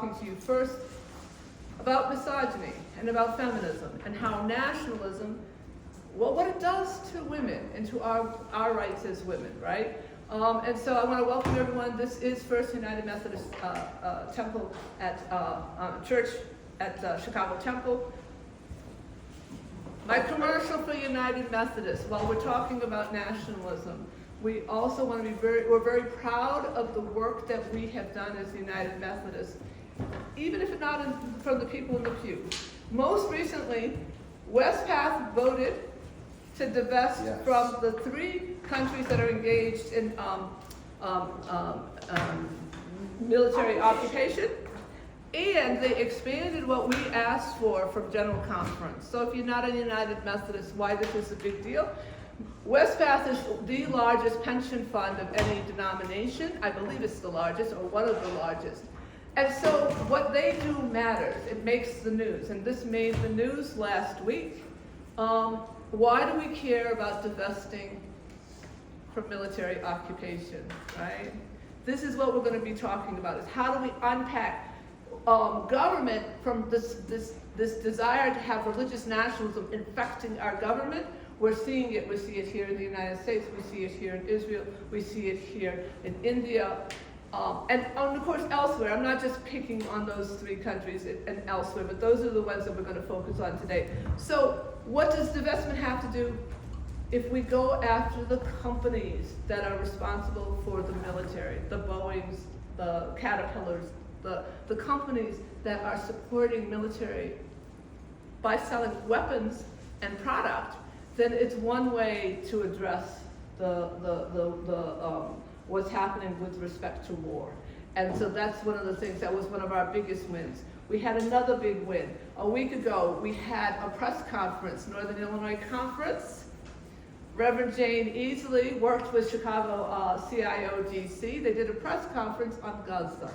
talking to you first about misogyny and about feminism and how nationalism, well, what it does to women and to our rights as women, right? And so I want to welcome everyone. This is First United Methodist Temple at Church at Chicago Temple. My commercial for United Methodist, while we're talking about nationalism, we also want to be we're very proud of the work that we have done as United Methodists, even if it's not from the people in the pew. Most recently, Westpath voted to divest from the 3 countries that are engaged in military occupation, and they expanded what we asked for from General Conference. So if you're not a United Methodist, why this is a big deal? Westpath is the largest pension fund of any denomination. I believe it's the largest, or one of the largest. And so what they do matters. It makes the news, and this made the news last week. Why do we care about divesting from military occupation, right? This is what we're going to be talking about, is how do we unpack government from this desire to have religious nationalism infecting our government. We're seeing it. We see it here in the United States. We see it here in Israel. We see it here in India. And of course elsewhere. I'm not just picking on those 3 countries and elsewhere, but those are the ones that we're going to focus on today. So what does divestment have to do? If we go after the companies that are responsible for the military, the Boeings, the Caterpillars, the companies that are supporting military by selling weapons and product, then it's one way to address what's happening with respect to war. And so that's one of the things, that was one of our biggest wins. We had another big win. A week ago, we had a press conference, Northern Illinois Conference. Reverend Jane Easley worked with Chicago CIOGC. They did a press conference on Gaza.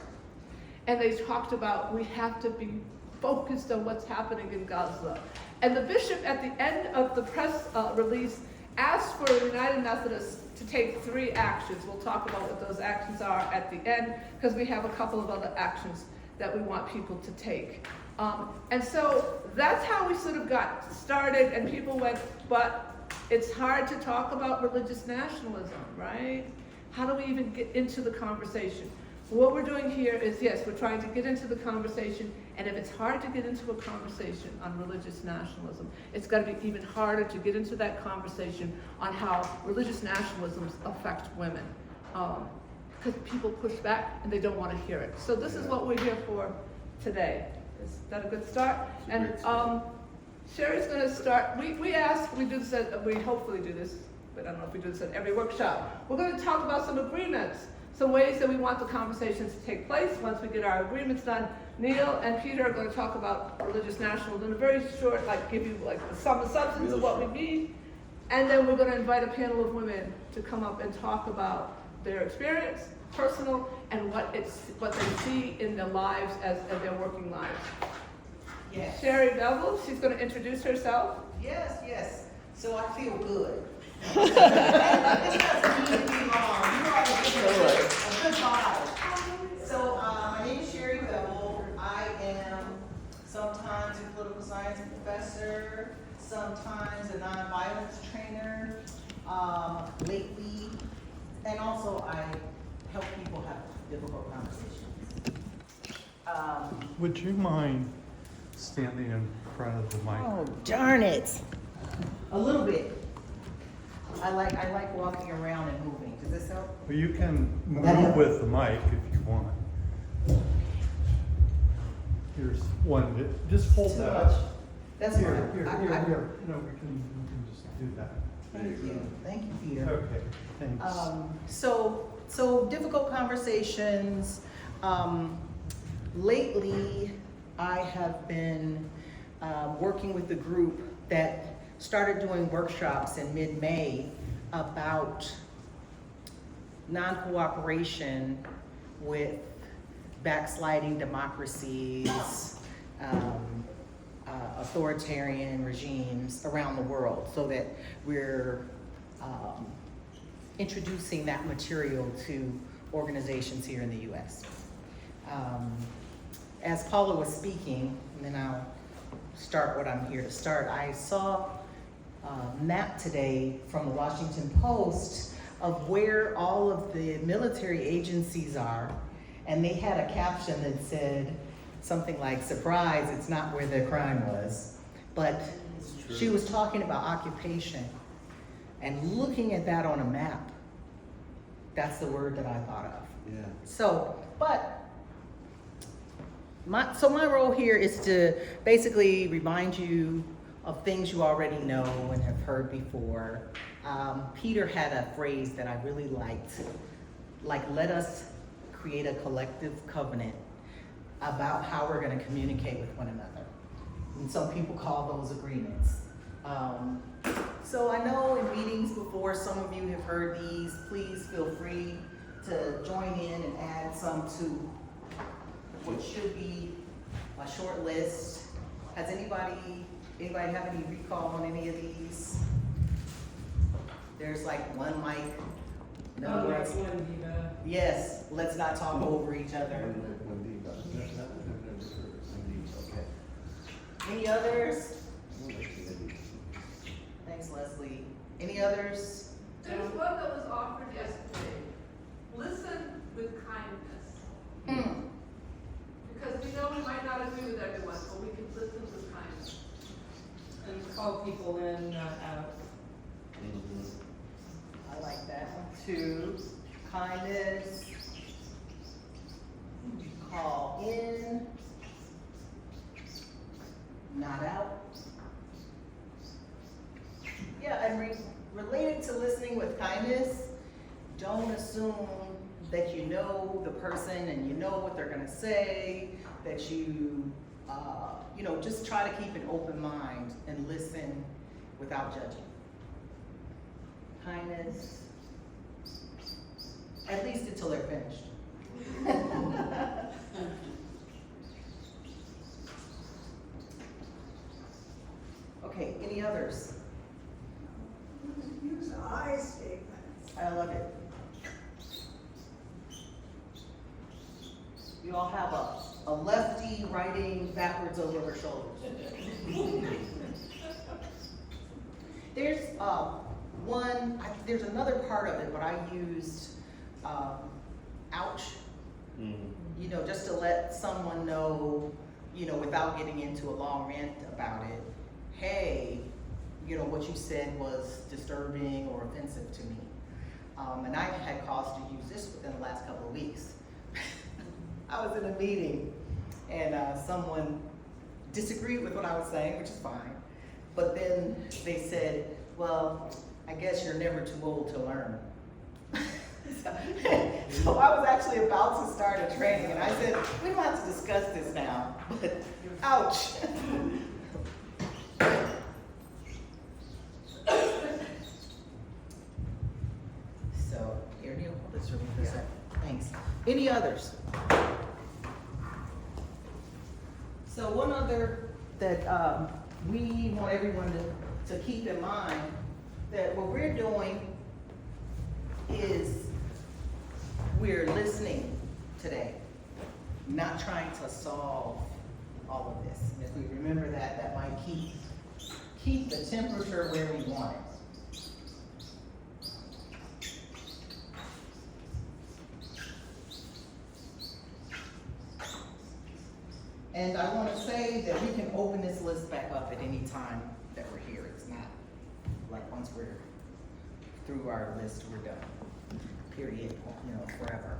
And they talked about, we have to be focused on what's happening in Gaza. And the bishop at the end of the press release asked for United Methodists to take 3 actions. We'll talk about what those actions are at the end, because we have a couple of other actions that we want people to take. And so that's how we sort of got started, and people went, but it's hard to talk about religious nationalism, right? How do we even get into the conversation? What we're doing here is, yes, we're trying to get into the conversation, and if it's hard to get into a conversation on religious nationalism, it's got to be even harder to get into that conversation on how religious nationalisms affect women. Because people push back and they don't want to hear it. So this is what we're here for today. Is that a good start? And Sherry's going to start. We do this we hopefully do this, but I don't know if we do this at every workshop. We're going to talk about some agreements, some ways that we want the conversations to take place. Once we get our agreements done, Neil and Peter are going to talk about religious nationalism in a very short, give you some substance of what we mean. And then we're going to invite a panel of women to come up and talk about their experience, personal, and what they see in their lives as their working lives. Yes. Sherry Bevel, she's going to introduce herself. Yes. So I feel good. This doesn't mean to be long. You are a good vibe. So my name is Sherry Bevel. I am sometimes a political science professor, sometimes a nonviolence trainer, lately, and also I help people have difficult conversations. Would you mind standing in front of the mic? Oh, darn it. A little bit. I like walking around and moving. Does this help? Well, you can move with the mic if you want. Here's one. Just hold that up. That's Here. fine. No, we can just do that. Thank you, Peter. Okay, thanks. So difficult conversations. Lately, I have been working with the group that started doing workshops in mid-May about non-cooperation with backsliding democracies, authoritarian regimes around the world, so that we're introducing that material to organizations here in the U.S. as Paula was speaking, and then I'll start what I'm here to start, I saw a map today from the Washington Post of where all of the military agencies are, and they had a caption that said something like, "Surprise, it's not where the crime was." But she was talking about occupation, and looking at that on a map, that's the word that I thought of. Yeah. So, my role here is to basically remind you of things you already know and have heard before. Peter had a phrase that I really liked, like, let us create a collective covenant about how we're gonna communicate with one another. And some people call those agreements. So I know in meetings before, some of you have heard these. Please feel free to join in and add some to what should be a short list. Has anybody have any recall on any of these? There's like one mic. In other words, yes, let's not talk over each other. Any others? Thanks, Leslie. Any others? There's one that was offered yesterday. Listen with kindness. Because we know we might not agree with everyone, but we can listen with kindness. And call people in, not out. I like that one too. Kindness. Call in. Not out. Yeah, and related to listening with kindness, don't assume that you know the person and you know what they're gonna say, that you just try to keep an open mind and listen without judging. Kindness, at least until they're finished. Okay, any others? Use I statements. I love it. You all have a lefty writing backwards over her shoulders. There's there's another part of it, but I used ouch, just to let someone know, without getting into a long rant about it, hey, what you said was disturbing or offensive to me. And I had cause to use this within the last couple of weeks. I was in a meeting and someone disagreed with what I was saying, which is fine. But then they said, well, I guess you're never too old to learn. So I was actually about to start a training and I said, we don't have to discuss this now, but ouch. So, here, Neil, let's remove this up. Thanks. Any others? So one other that we want everyone to keep in mind, that what we're doing is we're listening today, not trying to solve all of this. And if we remember that, that might keep the temperature where we want it. And I want to say that we can open this list back up at any time that we're here. It's not like once we're through our list, we're done. Period, forever.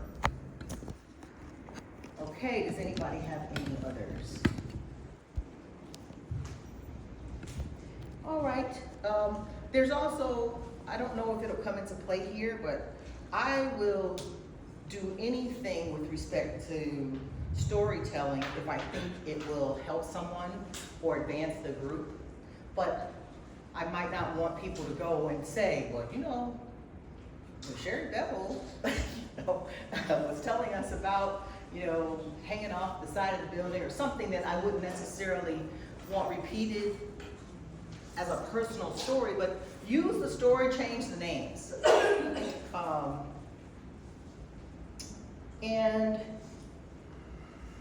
Okay, does anybody have any others? All right, there's also, I don't know if it'll come into play here, but I will do anything with respect to storytelling if I think it will help someone or advance the group. But I might not want people to go and say, well, Sheriff Devil was telling us about, hanging off the side of the building or something that I wouldn't necessarily want repeated as a personal story, but use the story, change the names. And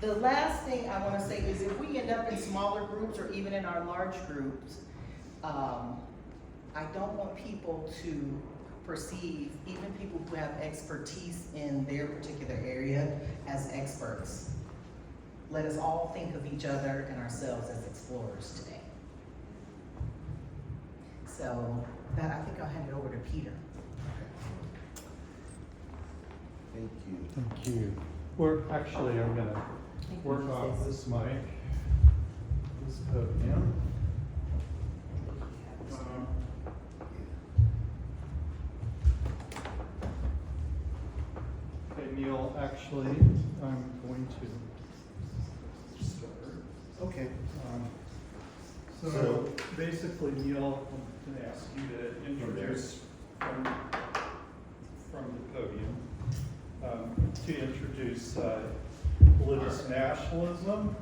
The last thing I wanna say is if we end up in smaller groups or even in our large groups, I don't want people to perceive, even people who have expertise in their particular area, as experts. Let us all think of each other and ourselves as explorers today. So, that, I think I'll hand it over to Peter. Thank you. Thank you. Actually, I'm gonna work off this mic, this podium. Okay, Neil, actually, I'm going to start. Okay. So basically, Neil, I'm going to ask you to introduce from the podium, to introduce religious nationalism,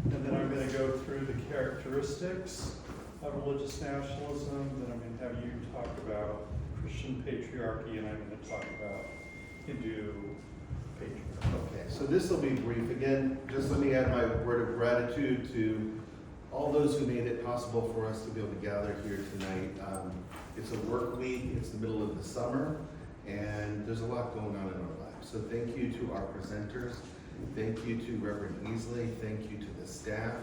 and then I'm going to go through the characteristics of religious nationalism, then I'm going to have you talk about Christian patriarchy, and I'm going to talk about Hindu patriarchy. Okay, so this will be brief. Again, just let me add my word of gratitude to all those who made it possible for us to be able to gather here tonight. It's a work week, it's the middle of the summer, and there's a lot going on in our lives. So thank you to our presenters, thank you to Reverend Easley, thank you to the staff,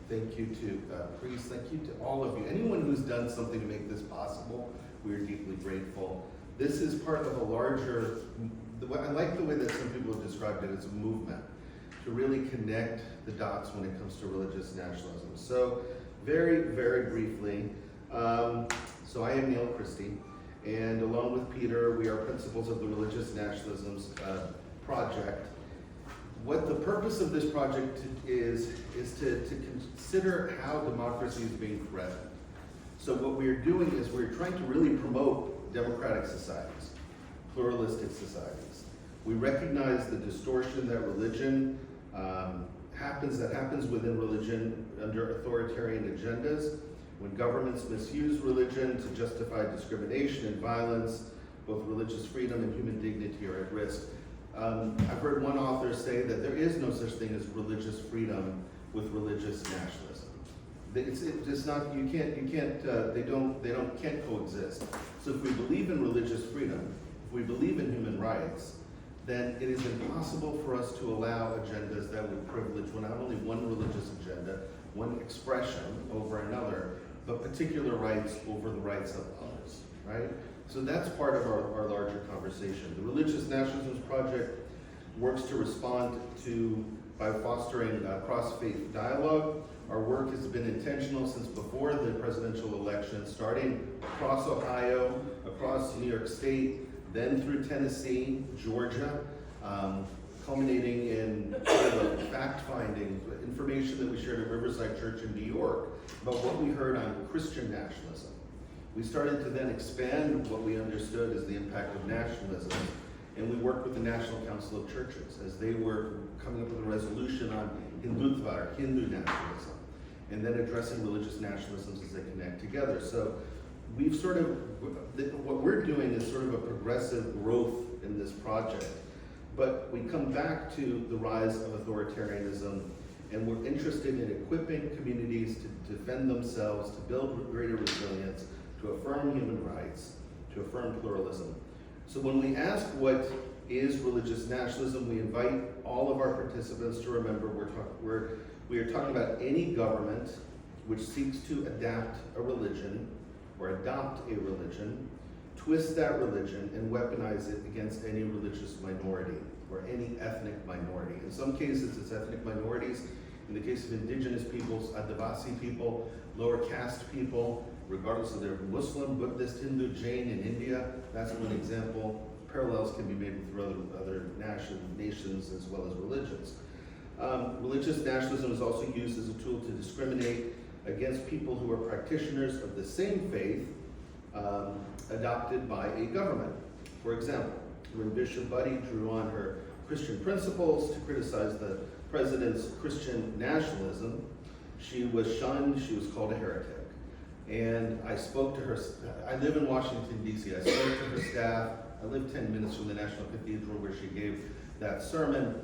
thank you to priests, thank you to all of you. Anyone who's done something to make this possible, we are deeply grateful. This is part of a larger, I like the way that some people have described it as a movement to really connect the dots when it comes to religious nationalism. So very, very briefly, so I am Neil Christie, and along with Peter, we are principals of the Religious Nationalisms Project. What the purpose of this project is to consider how democracy is being threatened. So what we're doing is we're trying to really promote democratic societies, pluralistic societies. We recognize the distortion that religion happens within religion under authoritarian agendas, when governments misuse religion to justify discrimination and violence, both religious freedom and human dignity are at risk. I've heard one author say that there is no such thing as religious freedom with religious nationalism. It's not, you can't, they can't coexist. So if we believe in religious freedom, if we believe in human rights, then it is impossible for us to allow agendas that would privilege not only one religious agenda, one expression over another, but particular rights over the rights of others, right? So that's part of our larger conversation. The Religious Nationalism Project works to respond to, by fostering cross-faith dialogue. Our work has been intentional since before the presidential election, starting across Ohio, across New York State, then through Tennessee, Georgia, culminating in sort of fact-finding information that we shared at Riverside Church in New York about what we heard on Christian nationalism. We started to then expand what we understood as the impact of nationalism, and we worked with the National Council of Churches as they were coming up with a resolution on Hindutva, or Hindu nationalism, and then addressing religious nationalisms as they connect together. So we've sort of, what we're doing is sort of a progressive growth in this project, but we come back to the rise of authoritarianism, and we're interested in equipping communities to defend themselves, to build greater resilience, to affirm human rights, to affirm pluralism. So when we ask what is religious nationalism, we invite all of our participants to remember we are talking about any government which seeks to adapt a religion or adopt a religion, twist that religion, and weaponize it against any religious minority or any ethnic minority. In some cases, it's ethnic minorities. In the case of indigenous peoples, Adivasi people, lower caste people, regardless of their Muslim, Buddhist, Hindu, Jain in India, that's one example. Parallels can be made with other nations as well as religions. Religious nationalism is also used as a tool to discriminate against people who are practitioners of the same faith adopted by a government. For example, when Bishop Buddy drew on her Christian principles to criticize the president's Christian nationalism, she was shunned, she was called a heretic. And I spoke to her, I live in Washington, D.C., I spoke to her staff, I live 10 minutes from the National Cathedral where she gave that sermon.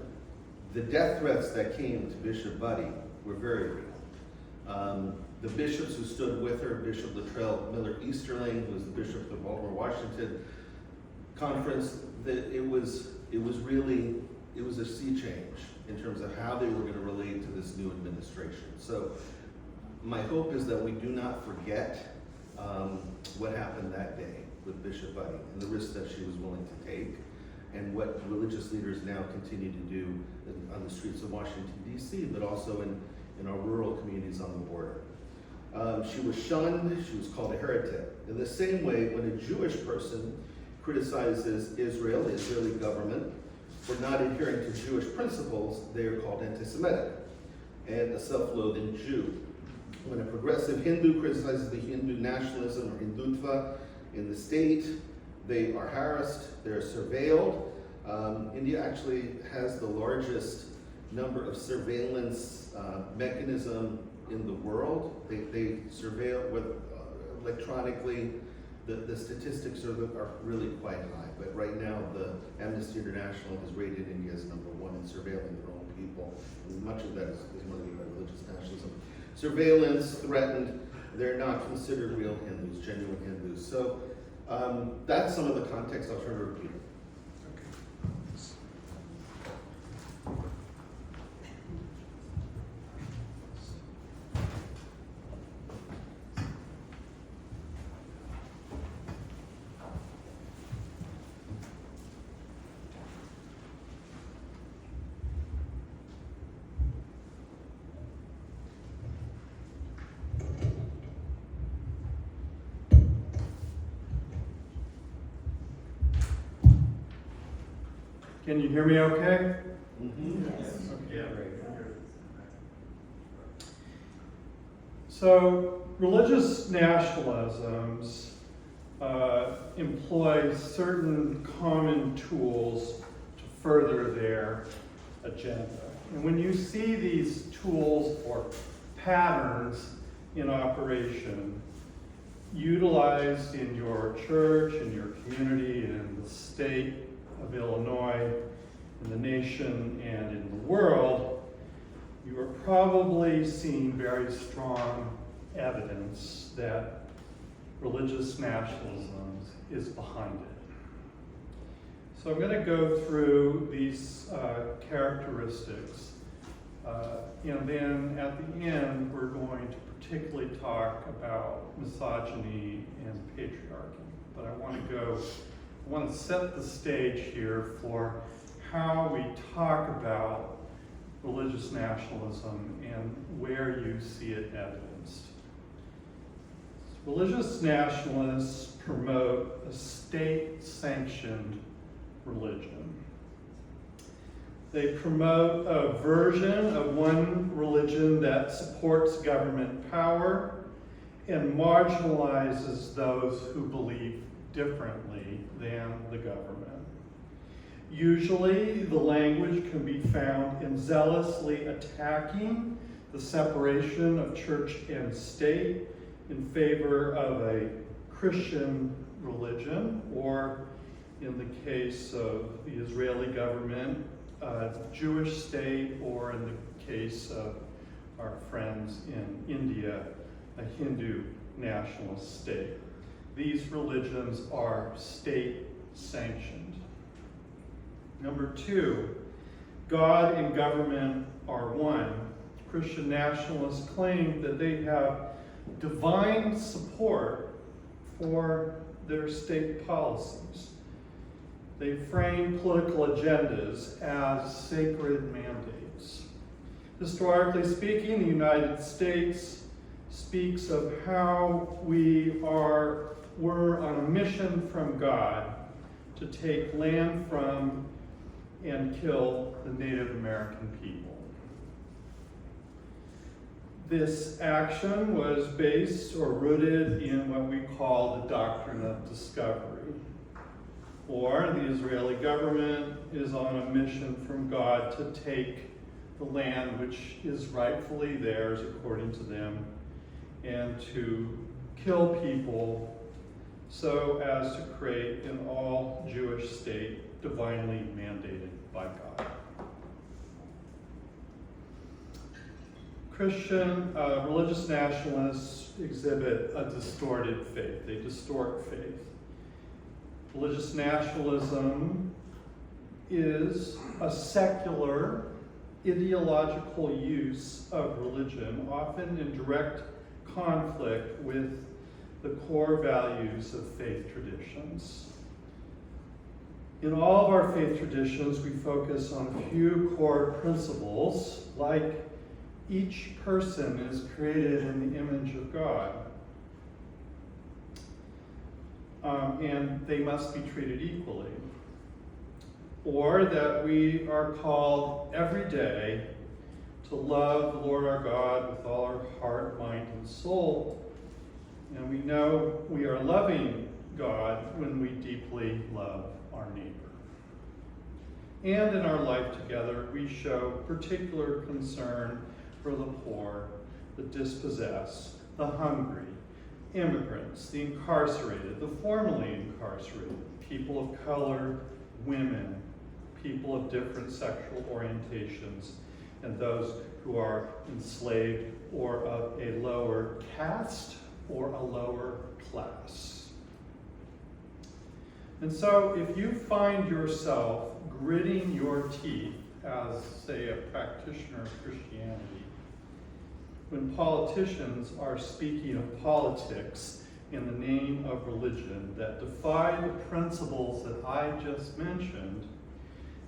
the death threats that came to Bishop Buddy were very real. The bishops who stood with her, Bishop Latrell Miller Easterling, who was the bishop of the Baltimore, Washington conference, that it was a sea change in terms of how they were going to relate to this new administration. So my hope is that we do not forget what happened that day with Bishop Buddy and the risk that she was willing to take, and what religious leaders now continue to do on the streets of Washington, D.C., but also in our rural communities on the border. She was shunned, she was called a heretic. In the same way, when a Jewish person criticizes Israel, the Israeli government, for not adhering to Jewish principles, they are called anti-Semitic and a self-loathing Jew. When a progressive Hindu criticizes the Hindu nationalism or Hindutva in the state, they are harassed, they're surveilled. India actually has the largest number of surveillance mechanism in the world. They surveil with electronically. The statistics are really quite high, but right now the Amnesty International has rated India as number 1 in surveilling their own people, and much of that is motivated by religious nationalism. Surveillance, threatened, they're not considered real Hindus, genuine Hindus. So that's some of the context. I'll turn it over to Peter. Can you hear me okay? Yes. Yeah. So, religious nationalisms employ certain common tools to further their agenda. And when you see these tools or patterns in operation, utilized in your church, in your community, in the state of Illinois, in the nation, and in the world, you are probably seeing very strong evidence that religious nationalism is behind it. So I'm going to go through these characteristics, and then at the end we're going to particularly talk about misogyny and patriarchy. But I want to set the stage here for how we talk about religious nationalism and where you see it evidenced. Religious nationalists promote a state-sanctioned religion. They promote a version of one religion that supports government power and marginalizes those who believe differently than the government. Usually, the language can be found in zealously attacking the separation of church and state in favor of a Christian religion, or in the case of the Israeli government, a Jewish state, or in the case of our friends in India, a Hindu nationalist state. These religions are state-sanctioned. Number 2, God and government are one. Christian nationalists claim that they have divine support for their state policies. They frame political agendas as sacred mandates. Historically speaking, the United States speaks of how we're on a mission from God to take land from and kill the Native American people. This action was based or rooted in what we call the doctrine of discovery. Or the Israeli government is on a mission from God to take the land which is rightfully theirs according to them, and to kill people so as to create an all-Jewish state divinely mandated by God. Religious nationalists exhibit a distorted faith. They distort faith. Religious nationalism is a secular, ideological use of religion, often in direct conflict with the core values of faith traditions. In all of our faith traditions, we focus on a few core principles, like each person is created in the image of God, and they must be treated equally. Or that we are called every day to love the Lord our God with all our heart, mind, and soul. And we know we are loving God when we deeply love our neighbor. And in our life together, we show particular concern for the poor, the dispossessed, the hungry, immigrants, the incarcerated, the formerly incarcerated, people of color, women, people of different sexual orientations, and those who are enslaved or of a lower caste or a lower class. And so if you find yourself gritting your teeth as, say, a practitioner of Christianity, when politicians are speaking of politics in the name of religion that defy the principles that I just mentioned,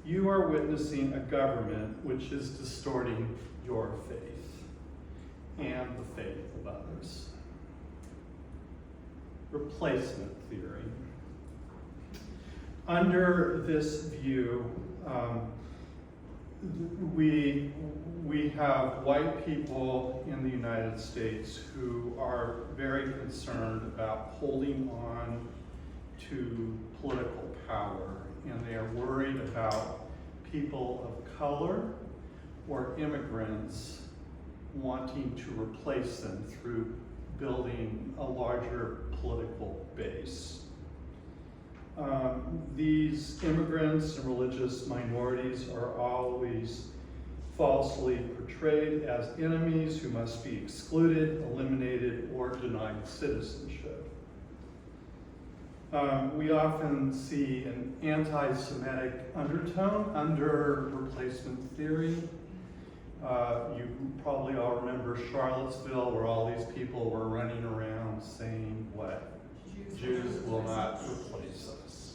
you are witnessing a government which is distorting your faith and the faith of others. Replacement theory. Under this view, we have white people in the United States who are very concerned about holding on to political power, and they are worried about people of color or immigrants wanting to replace them through building a larger political base. These immigrants and religious minorities are always falsely portrayed as enemies who must be excluded, eliminated, or denied citizenship. We often see an anti-Semitic undertone under replacement theory. You probably all remember Charlottesville, where all these people were running around saying what? Jews will not replace us.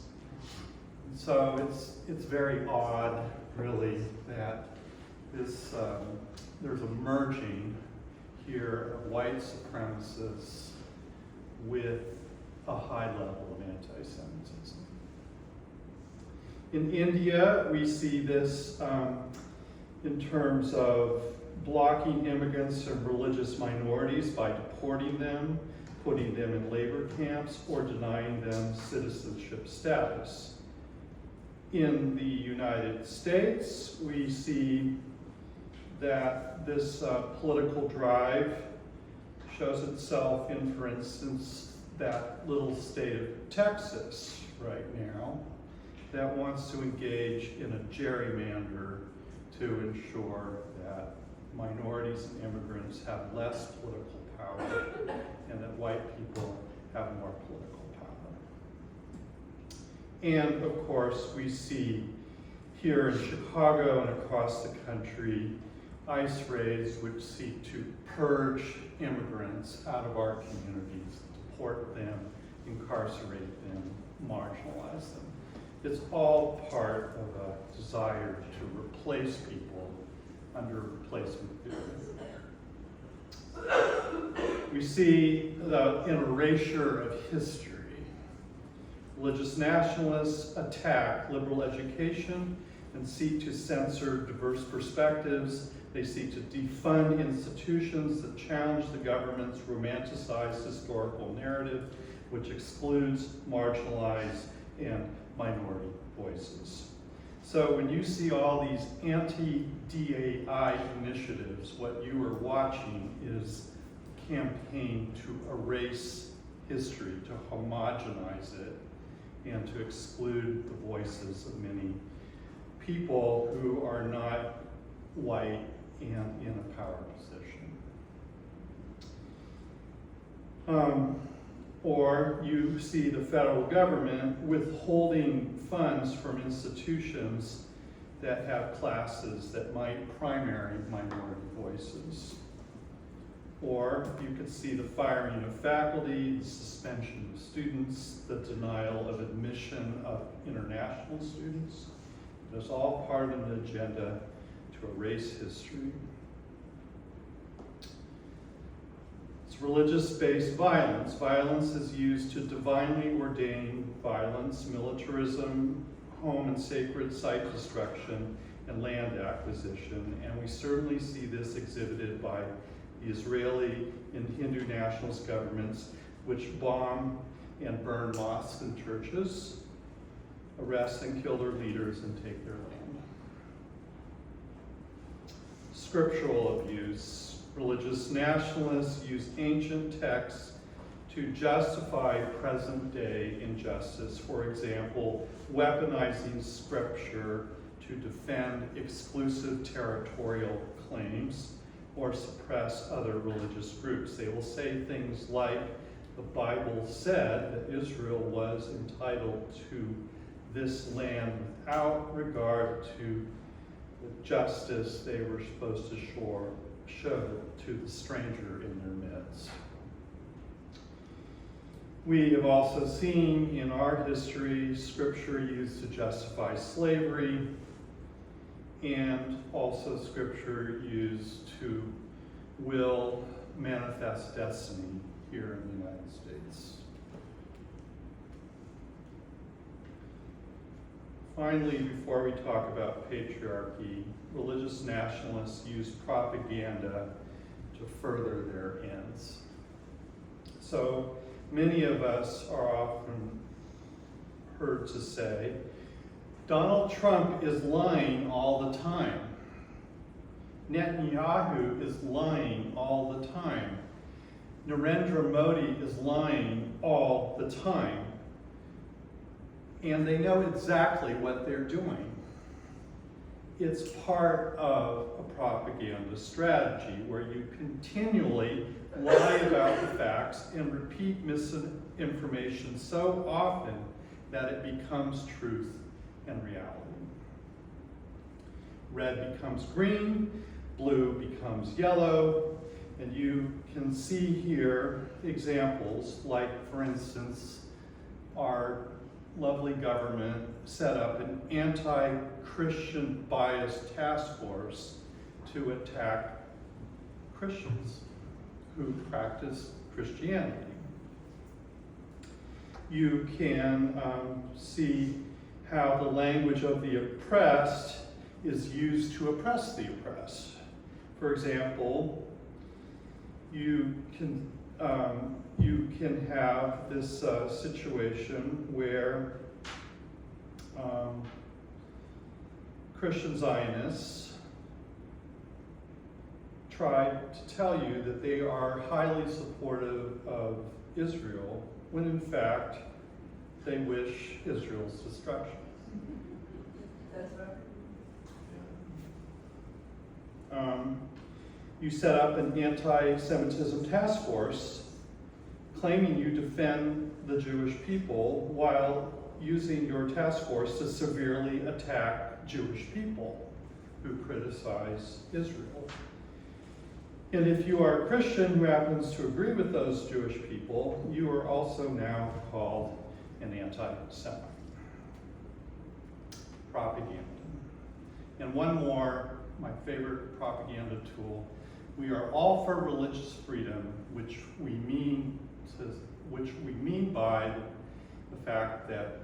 So it's very odd, really, that this there's a merging here of white supremacists with a high level of anti-Semitism. In India, we see this in terms of blocking immigrants and religious minorities by deporting them, putting them in labor camps, or denying them citizenship status. In the United States, we see that this political drive shows itself in, for instance, that little state of Texas right now that wants to engage in a gerrymander to ensure that minorities and immigrants have less political power and that white people have more political power. And of course, we see here in Chicago and across the country ICE raids which seek to purge immigrants out of our communities, deport them, incarcerate them, marginalize them. It's all part of a desire to replace people under replacement theory. We see an erasure of history. Religious nationalists attack liberal education and seek to censor diverse perspectives. They seek to defund institutions that challenge the government's romanticized historical narrative, which excludes marginalized and minority voices. So when you see all these anti-DAI initiatives, what you are watching is a campaign to erase history, to homogenize it, and to exclude the voices of many people who are not white and in a power position. Or you see the federal government withholding funds from institutions that have classes that might primary minority voices. Or you could see the firing of faculty, the suspension of students, the denial of admission of international students. That's all part of an agenda to erase history. It's religious-based violence. Violence is used to divinely ordain violence, militarism, home and sacred site destruction, and land acquisition. And we certainly see this exhibited by the Israeli and Hindu nationalist governments, which bomb and burn mosques and churches, arrest and kill their leaders, and take their land. Scriptural abuse. Religious nationalists use ancient texts to justify present-day injustice. For example, weaponizing scripture to defend exclusive territorial claims or suppress other religious groups. They will say things like, the Bible said that Israel was entitled to this land without regard to the justice they were supposed to show to the stranger in their midst. We have also seen in our history scripture used to justify slavery, and also scripture used to will manifest destiny here in the United States. Finally, before we talk about patriarchy, religious nationalists use propaganda to further their ends. So many of us are often heard to say, Donald Trump is lying all the time. Netanyahu is lying all the time. Narendra Modi is lying all the time. And they know exactly what they're doing. It's part of a propaganda strategy where you continually lie about the facts and repeat misinformation so often that it becomes truth and reality. Red becomes green, blue becomes yellow, and you can see here examples like, for instance, our lovely government set up an anti-Christian bias task force to attack Christians who practice Christianity. You can see how the language of the oppressed is used to oppress the oppressed. For example, you can have this situation where Christian Zionists try to tell you that they are highly supportive of Israel, when in fact they wish Israel's destruction. That's right. You set up an anti-Semitism task force claiming you defend the Jewish people while using your task force to severely attack Jewish people who criticize Israel. And if you are a Christian who happens to agree with those Jewish people, you are also now called an anti-Semite. Propaganda. And one more, my favorite propaganda tool. We are all for religious freedom, which we mean by the fact that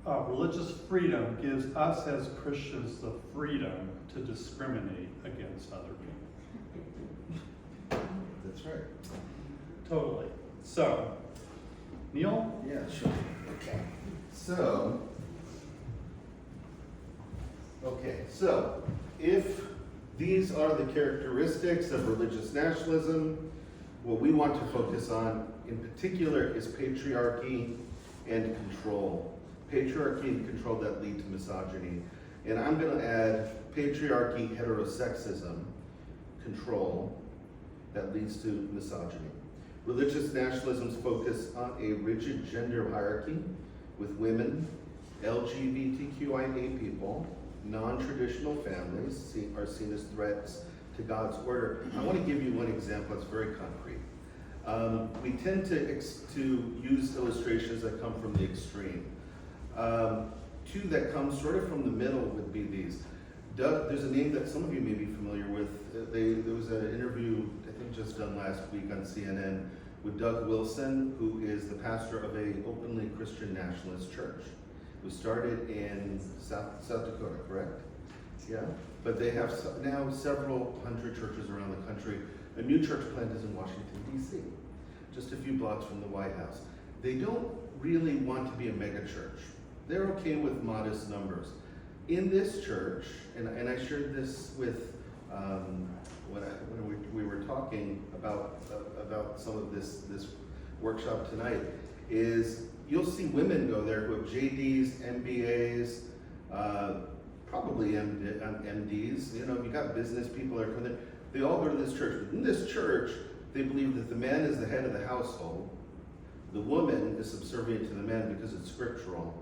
religious freedom gives us as Christians the freedom to discriminate against other people. That's right. Totally. So, Neil? Yeah, sure. Okay. So if these are the characteristics of religious nationalism, what we want to focus on in particular is patriarchy and control. Patriarchy and control that lead to misogyny. And I'm going to add patriarchy, heterosexism, control that leads to misogyny. Religious nationalism's focus on a rigid gender hierarchy with women, LGBTQIA people, non-traditional families are seen as threats to God's order. I want to give you one example that's very concrete. We tend to use illustrations that come from the extreme. Two that come sort of from the middle would be these. There's a name that some of you may be familiar with. There was an interview, I think just done last week on CNN, with Doug Wilson, who is the pastor of a openly Christian nationalist church. It was started in South Dakota, correct? Yeah, but they have now several hundred churches around the country. A new church plant is in Washington, D.C., just a few blocks from the White House. They don't really want to be a mega church. They're okay with modest numbers. In this church, and I shared this with when we were talking about some of this workshop tonight, is you'll see women go there who have JDs, MBAs, probably MDs. You know, you got business people that are coming there. They all go to this church. But in this church, they believe that the man is the head of the household, the woman is subservient to the man because it's scriptural,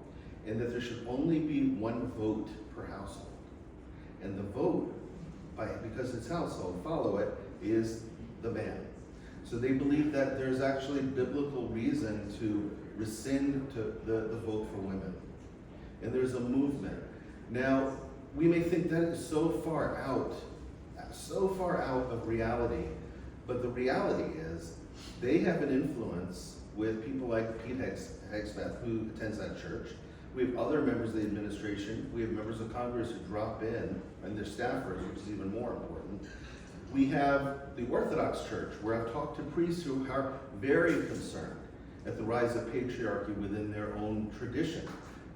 and that there should only be one vote per household. And the vote, because it's household, follow it, is the man. So they believe that there's actually biblical reason to rescind the vote for women. And there's a movement. Now, we may think that is so far out of reality, but the reality is they have an influence with people like Pete Hegseth, who attends that church. We have other members of the administration. We have members of Congress who drop in, and their staffers, which is even more important. We have the Orthodox Church, where I've talked to priests who are very concerned at the rise of patriarchy within their own tradition.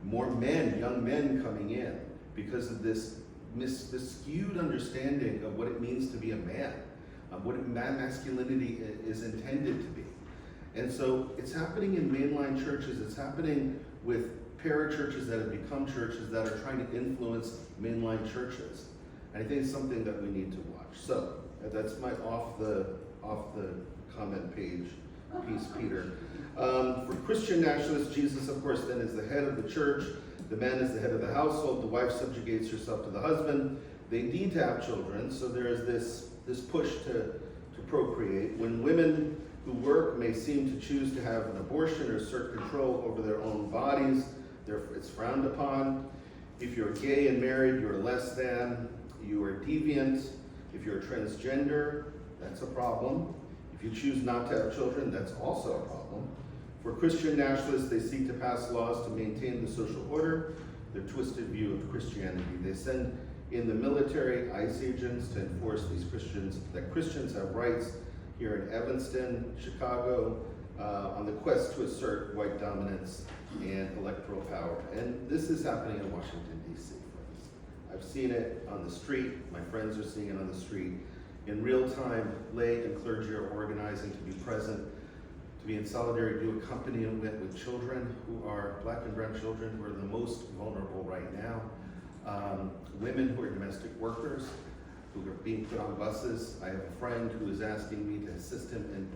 More men, young men coming in because of this skewed understanding of what it means to be a man, what masculinity is intended to be. And so it's happening in mainline churches, it's happening with parachurches that have become churches that are trying to influence mainline churches. And I think it's something that we need to watch. So that's my off the comment page piece, Peter. For Christian nationalists, Jesus, of course, then is the head of the church. The man is the head of the household. The wife subjugates herself to the husband. They need to have children, so there is this push to procreate. When women who work may seem to choose to have an abortion or assert control over their own bodies, it's frowned upon. If you're gay and married, you're less than. You are deviant. If you're transgender, that's a problem. If you choose not to have children, that's also a problem. For Christian nationalists, they seek to pass laws to maintain the social order, their twisted view of Christianity. They send in the military ICE agents to enforce that Christians have rights here in Evanston, Chicago, on the quest to assert white dominance and electoral power. And this is happening in Washington, D.C. I've seen it on the street. My friends are seeing it on the street. In real time, lay and clergy are organizing to be present, to be in solidarity, to accompany with children who are black and brown children who are the most vulnerable right now. Women who are domestic workers, who are being put on buses. I have a friend who is asking me to assist him in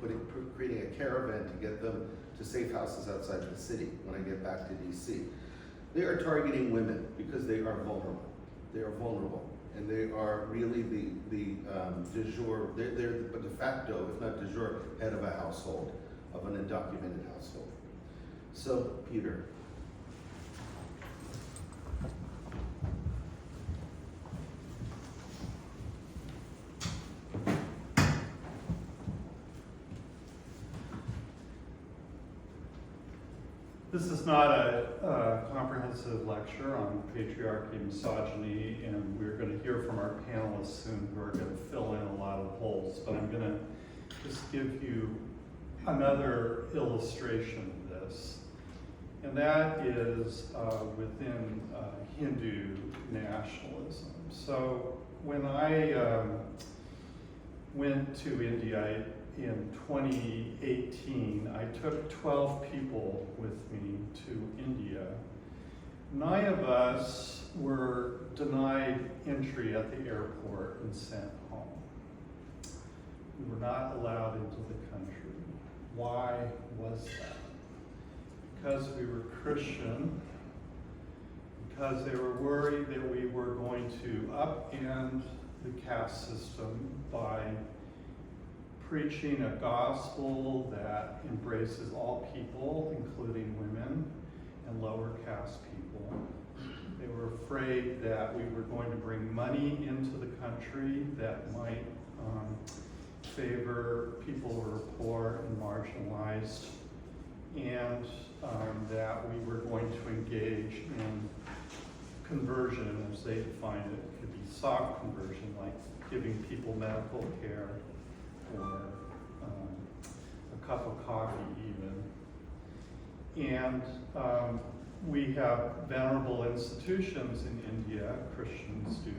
creating a caravan to get them to safe houses outside the city when I get back to DC. They are targeting women because they are vulnerable. They are vulnerable, and they are really the de jure, they're de facto, if not de jure, head of a household, of an undocumented household. So, Peter. This is not a comprehensive lecture on patriarchy and misogyny, and we're going to hear from our panelists soon who are going to fill in a lot of holes, but I'm going to just give you another illustration of this, and that is within Hindu nationalism. So when I went to India, in 2018, I took 12 people with me to India. 9 of us were denied entry at the airport and sent home. We were not allowed into the country. Why was that? Because we were Christian, because they were worried that we were going to upend the caste system by preaching a gospel that embraces all people, including women and lower caste people. They were afraid that we were going to bring money into the country that might favor people who are poor and marginalized, and that we were going to engage in conversion, as they defined it. It could be soft conversion, like giving people medical care or a cup of coffee even. And we have venerable institutions in India, Christians do,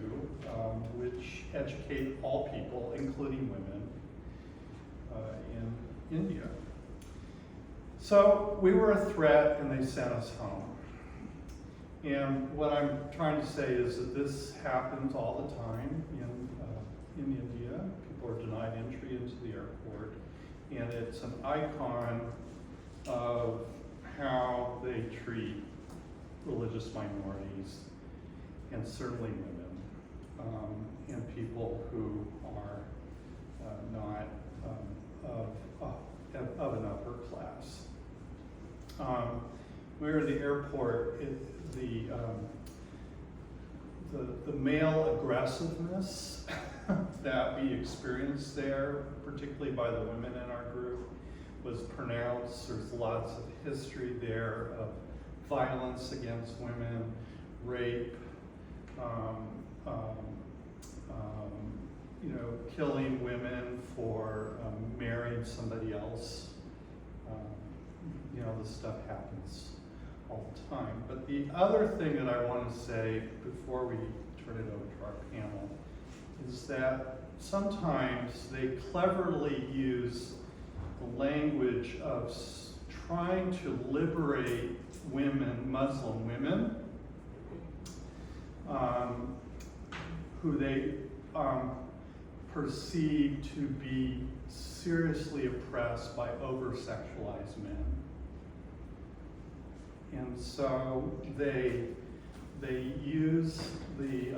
which educate all people, including women, in India. So we were a threat and they sent us home. And what I'm trying to say is that this happens all the time in India. People are denied entry into the airport, and it's an icon of how they treat religious minorities, and certainly women, and people who are not of an upper class. We were at the airport. The male aggressiveness that we experienced there, particularly by the women in our group, was pronounced. There's lots of history there of violence against women, rape, killing women for marrying somebody else. This stuff happens all the time. But the other thing that I want to say before we turn it over to our panel is that sometimes they cleverly use the language of trying to liberate women, Muslim women, who they perceive to be seriously oppressed by over-sexualized men. And so they use the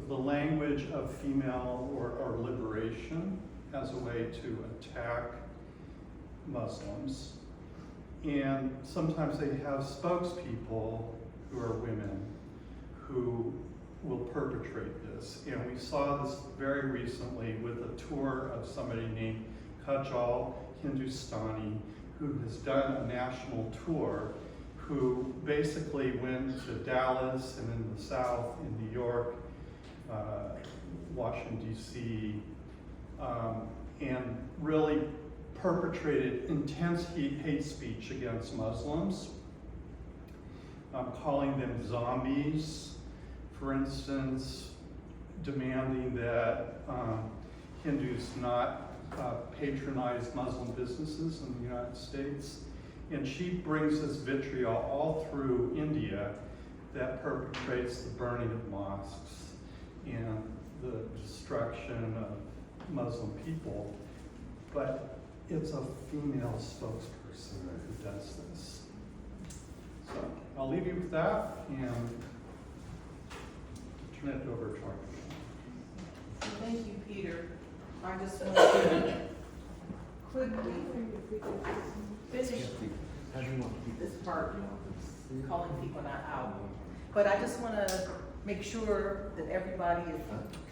language of female or liberation as a way to attack Muslims. And sometimes they have spokespeople who are women who will perpetrate this. And we saw this very recently with a tour of somebody named Kajal Hindustani, who has done a national tour, who basically went to Dallas and in the South, in New York, Washington, D.C., and really perpetrated intense hate speech against Muslims, calling them zombies, for instance, demanding that Hindus not patronize Muslim businesses in the United States. And she brings this vitriol all through India that perpetrates the burning of mosques and the destruction of Muslim people. But it's a female spokesperson who does this. So I'll leave you with that and turn it over to our panel. Thank you, Peter. I just want to quickly finish this part, calling people not out. But I just want to make sure that everybody is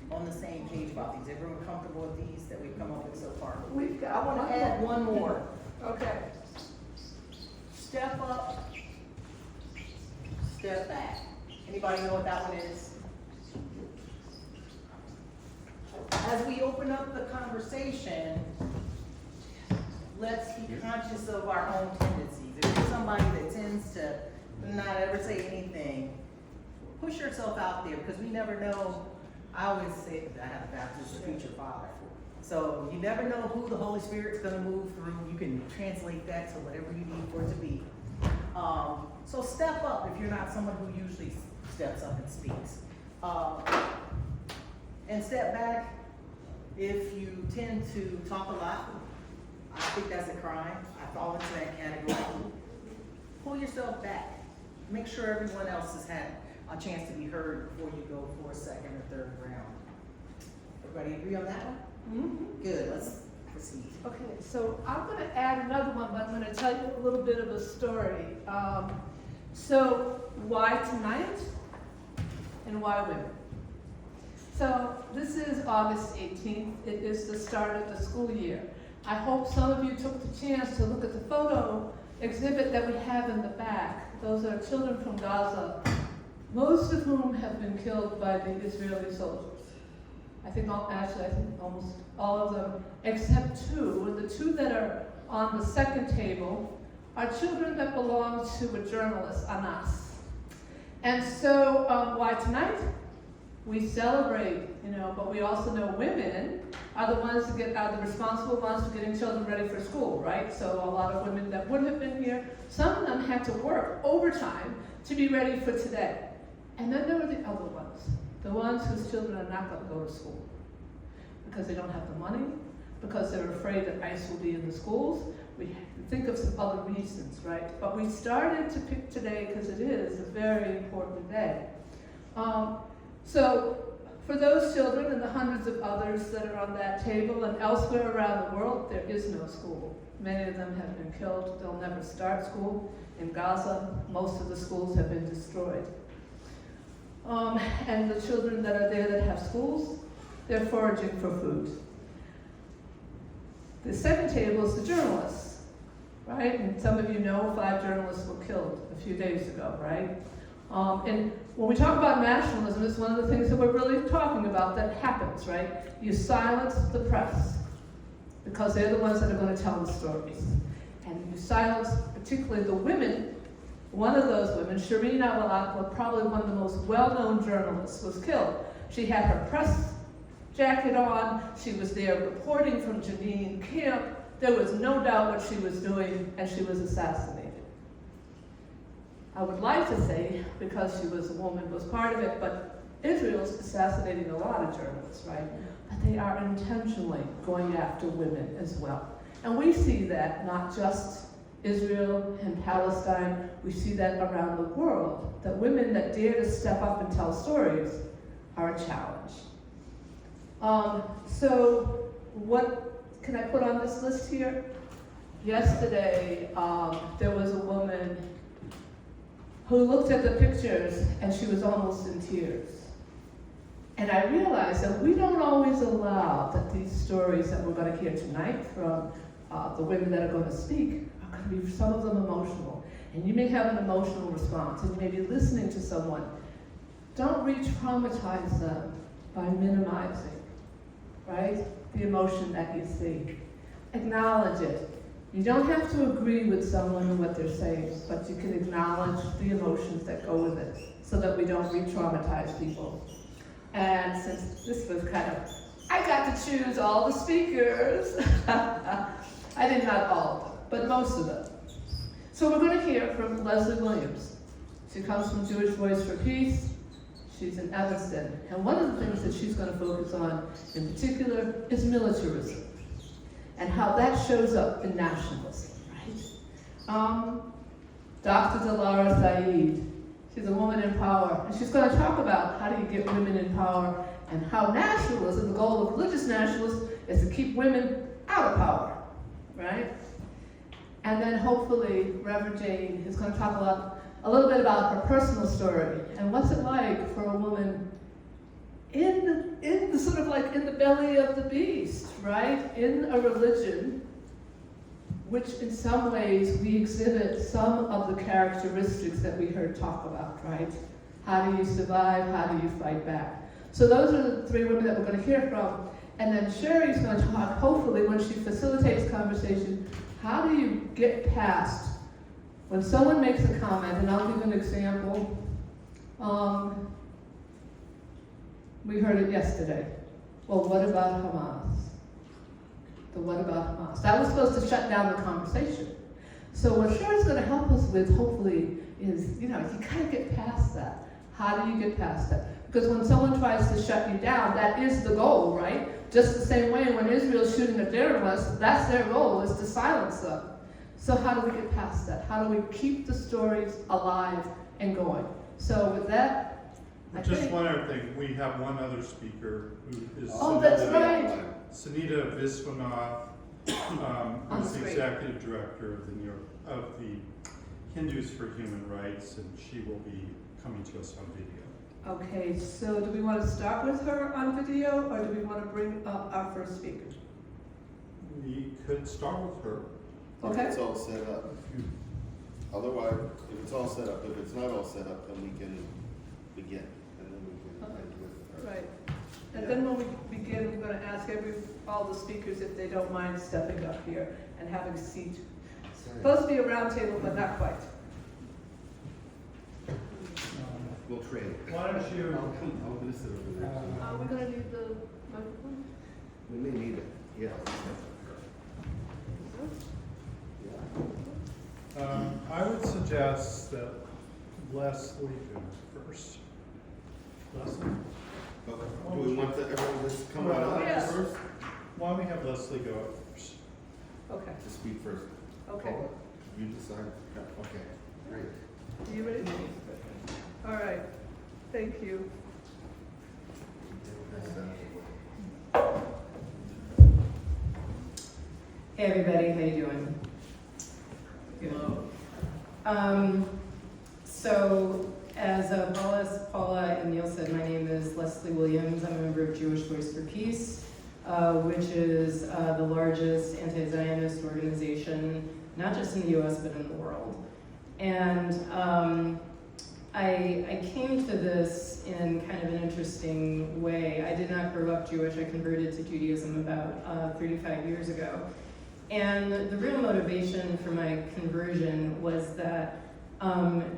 on the same page about these. Everyone comfortable with these that we've come up with so far? We've got I want to add one more. Okay. Step up, step back. Anybody know what that one is? As we open up the conversation, let's be conscious of our own tendencies. If you're somebody that tends to not ever say anything, push yourself out there, because we never know. I always say that I have a Baptist future father. So you never know who the Holy Spirit's gonna move through. You can translate that to whatever you need for it to be. So step up if you're not someone who usually steps up and speaks. And step back if you tend to talk a lot. I think that's a crime. I fall into that category. Pull yourself back. Make sure everyone else has had a chance to be heard before you go for a second or third round. Everybody agree on that one? Mhm. Good, let's proceed. Okay, so I'm going to add another one, but I'm going to tell you a little bit of a story. So why tonight and why women? So this is August 18th. It is the start of the school year. I hope some of you took the chance to look at the photo exhibit that we have in the back. Those are children from Gaza, most of whom have been killed by the Israeli soldiers. I think almost all of them, except two. And the two that are on the second table are children that belong to a journalist, Anas. And so why tonight? We celebrate, but we also know women are the ones that are the responsible ones for getting children ready for school, right? So a lot of women that would have been here, some of them had to work overtime to be ready for today. And then there were the other ones, the ones whose children are not going to go to school because they don't have the money, because they're afraid that ICE will be in the schools. We think of some other reasons, right? But we started to pick today because it is a very important day. So for those children and the hundreds of others that are on that table and elsewhere around the world, there is no school. Many of them have been killed. They'll never start school. In Gaza, most of the schools have been destroyed. And the children that are there that have schools, they're foraging for food. The second table is the journalists, right? And some of you know 5 journalists were killed a few days ago, right? And when we talk about nationalism, it's one of the things that we're really talking about that happens, right? You silence the press because they're the ones that are going to tell the stories. And you silence particularly the women. One of those women, Shireen Abu Akleh, probably one of the most well-known journalists, was killed. She had her press jacket on. She was there reporting from Jenin camp. There was no doubt what she was doing, and she was assassinated. I would like to say, because she was a woman, was part of it, but Israel's assassinating a lot of journalists, right? But they are intentionally going after women as well. And we see that not just Israel and Palestine, we see that around the world, that women that dare to step up and tell stories are a challenge. So what can I put on this list here? Yesterday, there was a woman who looked at the pictures and she was almost in tears. And I realized that we don't always allow that these stories that we're going to hear tonight from the women that are going to speak are going to be, some of them, emotional. And you may have an emotional response, and you may be listening to someone. Don't re-traumatize them by minimizing, right, the emotion that you see. Acknowledge it. You don't have to agree with someone and what they're saying, but you can acknowledge the emotions that go with it so that we don't re-traumatize people. And since this was kind of, I got to choose all the speakers. I did not all of them, but most of them. So we're going to hear from Leslie Williams. She comes from Jewish Voice for Peace. She's in Evanston. And one of the things that she's going to focus on in particular is militarism and how that shows up in nationalism, right? Dr. Dalara Saeed, she's a woman in power, and she's going to talk about how do you get women in power and how nationalism, the goal of religious nationalists, is to keep women out of power, right? And then hopefully Reverend Jane is going to talk a little bit about her personal story and what's it like for a woman in the sort of like in the belly of the beast, right? In a religion which in some ways we exhibit some of the characteristics that we heard talk about, right? How do you survive? How do you fight back? So those are the 3 women that we're going to hear from. And then Sherry's going to talk, hopefully, when she facilitates conversation, how do you get past when someone makes a comment, and I'll give an example. We heard it yesterday. Well, what about Hamas? The what about Hamas? That was supposed to shut down the conversation. So what Sherry's going to help us with, hopefully, is, you kind of get past that. How do you get past that? Because when someone tries to shut you down, that is the goal, right? Just the same way when Israel's shooting at terrorists, that's their role, is to silence them. So how do we get past that? How do we keep the stories alive and going? So with that, I Just think, one other thing, we have one other speaker who is. oh, that's right. Sunita Viswanath, On who's the the screen. executive director of the Hindus for Human Rights, and she will be coming to us on video. Okay, so do we want to start with her on video, or do we want to bring up our first speaker? We could start with her. If Okay? it's all set up. Otherwise, if it's all set up, if it's not all set up, then we can begin, and then we can Okay. end with her. Right. And then when we begin, we're going to ask all the speakers if they don't mind stepping up here and having a seat. Supposed to be a round table, but not quite. We'll trade. Why don't you, I'm gonna sit over there. Are we going to need the microphone? We may need it, yeah. I would suggest that Leslie go first. Leslie? Okay. Do we want everyone to come on up Yes. first? Why don't we have Leslie go up first? Okay, To speak first. okay. You decide. Yeah, okay, great. Are you ready? All right, thank you. Hey everybody, how you doing? Good. So as Paula and Neil said, my name is Leslie Williams. I'm a member of Jewish Voice for Peace, which is the largest anti-Zionist organization, not just in the US, but in the world. And I came to this in kind of an interesting way. I did not grow up Jewish. I converted to Judaism about 35 years ago. And the real motivation for my conversion was that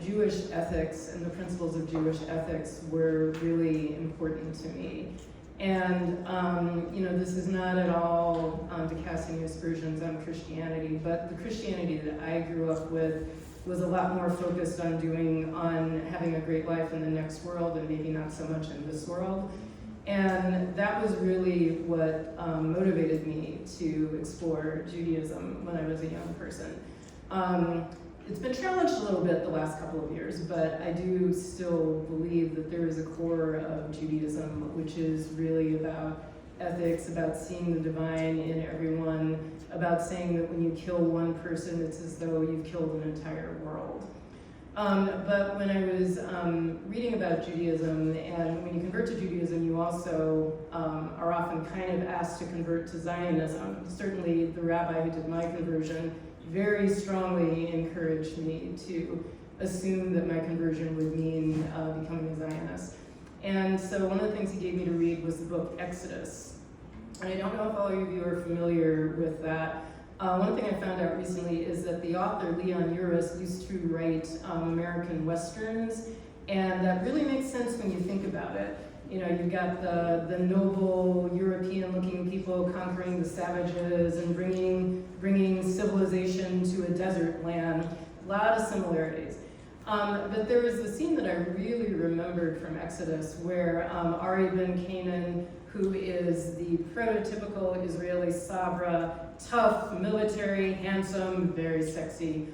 Jewish ethics and the principles of Jewish ethics were really important to me. And, you know, this is not at all to cast any aspersions on Christianity, but the Christianity that I grew up with was a lot more focused on having a great life in the next world and maybe not so much in this world. And that was really what motivated me to explore Judaism when I was a young person. It's been challenged a little bit the last couple of years, but I do still believe that there is a core of Judaism which is really about ethics, about seeing the divine in everyone, about saying that when you kill one person, it's as though you've killed an entire world. But when I was reading about Judaism, and when you convert to Judaism, you also are often kind of asked to convert to Zionism. Certainly the rabbi who did my conversion very strongly encouraged me to assume that my conversion would mean becoming a Zionist. And so one of the things he gave me to read was the book Exodus. And I don't know if all of you are familiar with that. One thing I found out recently is that the author, Leon Uris, used to write American Westerns, and that really makes sense when you think about it. You know, you've got the noble European-looking people conquering the savages and bringing civilization to a desert land. A lot of similarities. But there was a scene that I really remembered from Exodus where Ari ben Canaan, who is the prototypical Israeli Sabra, tough, military, handsome, very sexy,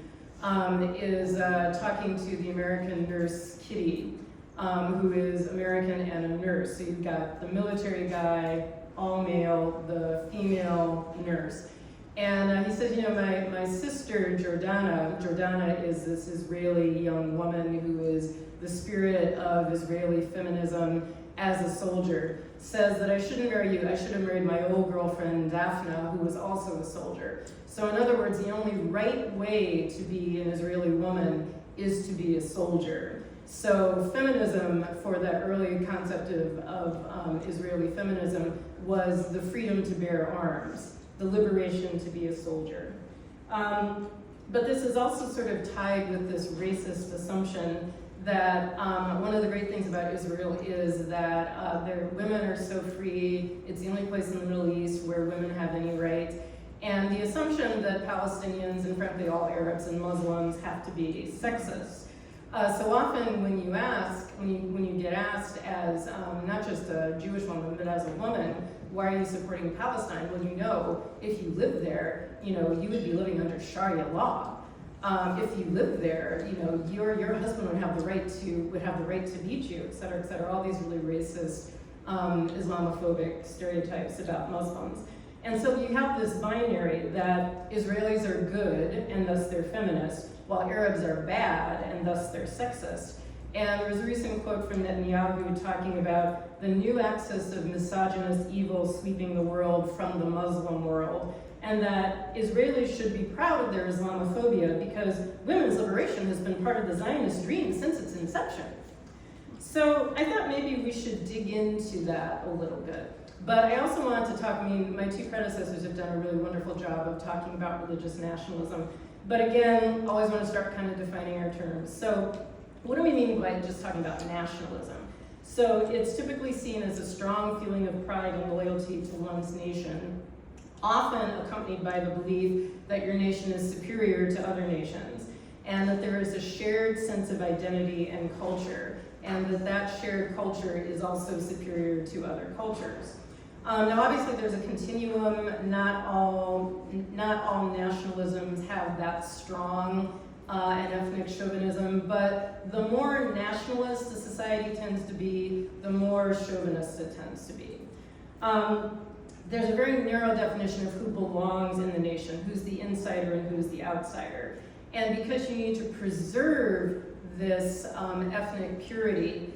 is talking to the American nurse Kitty, who is American and a nurse. So you've got the military guy, all male, the female nurse. And he said, you know, my sister Jordana is this Israeli young woman who is the spirit of Israeli feminism as a soldier, says that I shouldn't marry you, I should have married my old girlfriend Daphna, who was also a soldier. So in other words, the only right way to be an Israeli woman is to be a soldier. So feminism, for that early concept of Israeli feminism, was the freedom to bear arms, the liberation to be a soldier. But this is also sort of tied with this racist assumption that one of the great things about Israel is that their women are so free. It's the only place in the Middle East where women have any rights. And the assumption that Palestinians and frankly all Arabs and Muslims have to be sexist. So often when you ask, when you get asked as not just a Jewish woman, but as a woman, why are you supporting Palestine? Well, you know, if you live there, you know, you would be living under Sharia law. If you live there, you know, your husband would have the right to beat you, et cetera, all these really racist, Islamophobic stereotypes about Muslims. And so you have this binary that Israelis are good and thus they're feminist, while Arabs are bad and thus they're sexist. And there was a recent quote from Netanyahu talking about the new axis of misogynist evil sweeping the world from the Muslim world, and that Israelis should be proud of their Islamophobia because women's liberation has been part of the Zionist dream since its inception. So I thought maybe we should dig into that a little bit. But I also wanted to talk, my two predecessors have done a really wonderful job of talking about religious nationalism. But again, always want to start kind of defining our terms. So what do we mean by just talking about nationalism? So it's typically seen as a strong feeling of pride and loyalty to one's nation, often accompanied by the belief that your nation is superior to other nations, and that there is a shared sense of identity and culture, and that shared culture is also superior to other cultures. Now, obviously, there's a continuum. Not all nationalisms have that strong an ethnic chauvinism, but the more nationalist a society tends to be, the more chauvinist it tends to be. There's a very narrow definition of who belongs in the nation, who's the insider and who's the outsider. And because you need to preserve this ethnic purity,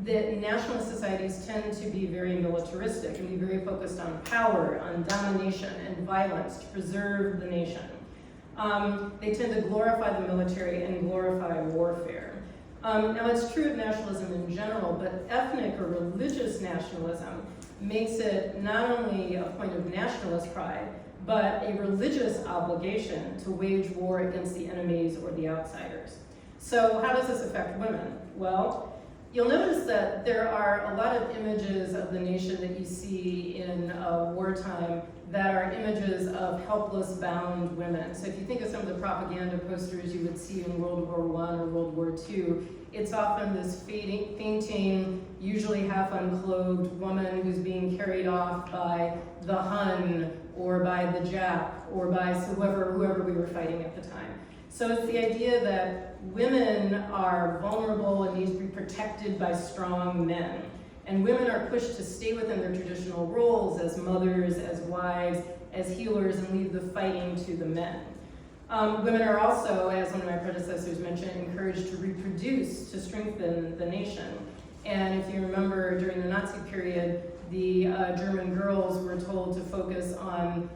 that nationalist societies tend to be very militaristic and be very focused on power, on domination and violence to preserve the nation. They tend to glorify the military and glorify warfare. Now it's true of nationalism in general, but ethnic or religious nationalism makes it not only a point of nationalist pride, but a religious obligation to wage war against the enemies or the outsiders. So how does this affect women? Well, you'll notice that there are a lot of images of the nation that you see in wartime that are images of helpless, bound women. So if you think of some of the propaganda posters you would see in World War I or World War II, it's often this fainting, usually half unclothed woman who's being carried off by the Hun or by the Jap or by whoever we were fighting at the time. So it's the idea that women are vulnerable and need to be protected by strong men. And women are pushed to stay within their traditional roles as mothers, as wives, as healers, and leave the fighting to the men. Women are also, as one of my predecessors mentioned, encouraged to reproduce to strengthen the nation. And if you remember, during the Nazi period, the German girls were told to focus on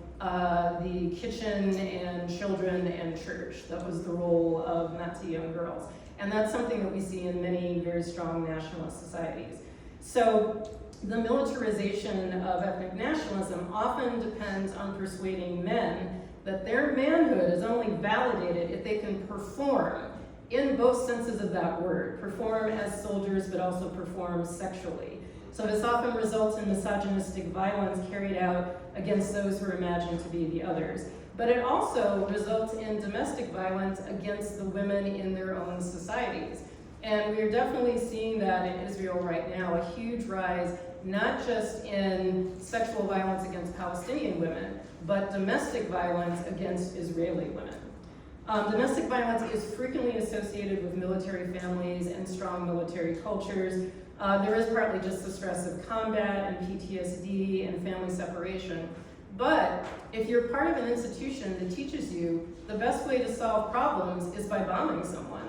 the kitchen and children and church. That was the role of Nazi young girls. And that's something that we see in many very strong nationalist societies. So the militarization of ethnic nationalism often depends on persuading men that their manhood is only validated if they can perform in both senses of that word, perform as soldiers, but also perform sexually. So this often results in misogynistic violence carried out against those who are imagined to be the others. But it also results in domestic violence against the women in their own societies. And we are definitely seeing that in Israel right now, a huge rise, not just in sexual violence against Palestinian women, but domestic violence against Israeli women. Domestic violence is frequently associated with military families and strong military cultures. There is partly just the stress of combat and PTSD and family separation. But if you're part of an institution that teaches you the best way to solve problems is by bombing someone,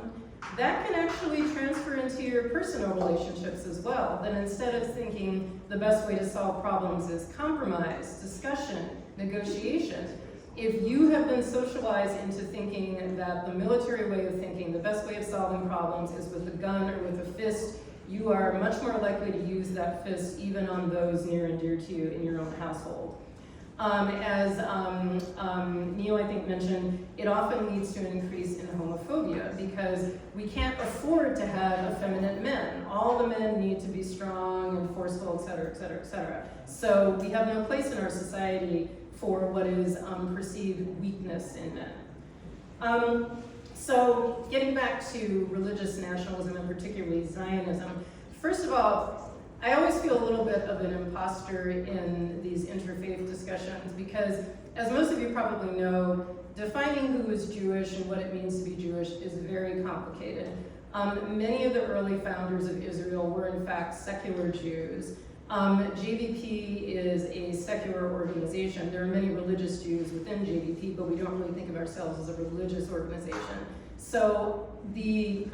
that can actually transfer into your personal relationships as well. Then instead of thinking the best way to solve problems is compromise, discussion, negotiation, if you have been socialized into thinking that the military way of thinking, the best way of solving problems is with a gun or with a fist, you are much more likely to use that fist even on those near and dear to you in your own household. As Neil, I think, mentioned, it often leads to an increase in homophobia because we can't afford to have effeminate men. All the men need to be strong and forceful, et cetera, et cetera, et cetera. So we have no place in our society for what is perceived weakness in men. So getting back to religious nationalism and particularly Zionism, first of all, I always feel a little bit of an imposter in these interfaith discussions because, as most of you probably know, defining who is Jewish and what it means to be Jewish is very complicated. Many of the early founders of Israel were in fact secular Jews. JVP is a secular organization. There are many religious Jews within JVP, but we don't really think of ourselves as a religious organization. So the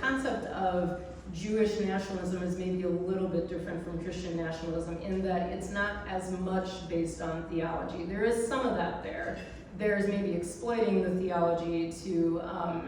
concept of Jewish nationalism is maybe a little bit different from Christian nationalism in that it's not as much based on theology. There is some of that there. There's maybe exploiting the theology to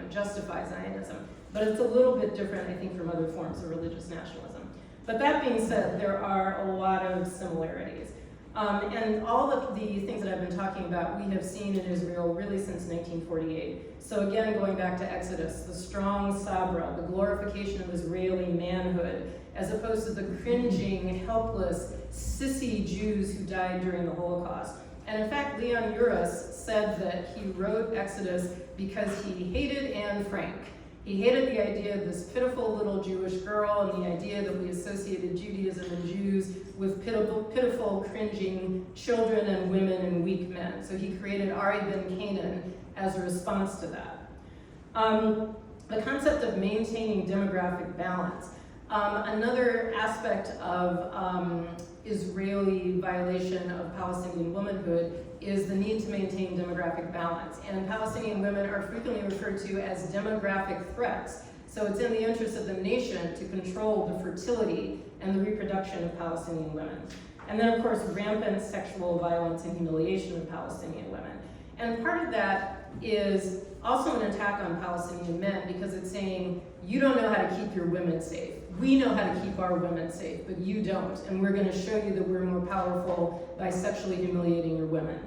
justify Zionism, but it's a little bit different, I think, from other forms of religious nationalism. But that being said, there are a lot of similarities. And all of the things that I've been talking about, we have seen in Israel really since 1948. So again, going back to Exodus, the strong sabra, the glorification of Israeli manhood, as opposed to the cringing, helpless, sissy Jews who died during the Holocaust. And in fact, Leon Uris said that he wrote Exodus because he hated Anne Frank. He hated the idea of this pitiful little Jewish girl and the idea that we associated Judaism and Jews with pitiful, cringing children and women and weak men. So he created Ari ben Canaan as a response to that. The concept of maintaining demographic balance. Another aspect of Israeli violation of Palestinian womanhood is the need to maintain demographic balance. And Palestinian women are frequently referred to as demographic threats. So it's in the interest of the nation to control the fertility and the reproduction of Palestinian women. And then, of course, rampant sexual violence and humiliation of Palestinian women. And part of that is also an attack on Palestinian men because it's saying, you don't know how to keep your women safe. We know how to keep our women safe, but you don't. And we're going to show you that we're more powerful by sexually humiliating your women.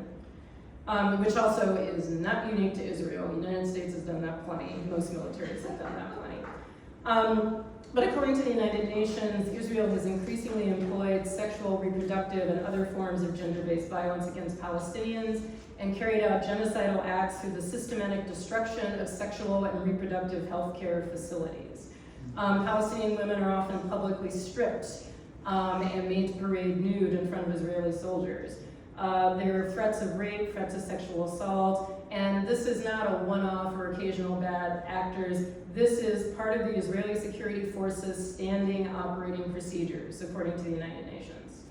Which also is not unique to Israel. The United States has done that plenty. Most militaries have done that plenty. But according to the United Nations, Israel has increasingly employed sexual, reproductive, and other forms of gender-based violence against Palestinians and carried out genocidal acts through the systematic destruction of sexual and reproductive health care facilities. Palestinian women are often publicly stripped and made to parade nude in front of Israeli soldiers. There are threats of rape, threats of sexual assault, and this is not a one-off or occasional bad actors. This is part of the Israeli security forces' standing operating procedures, according to the United Nations.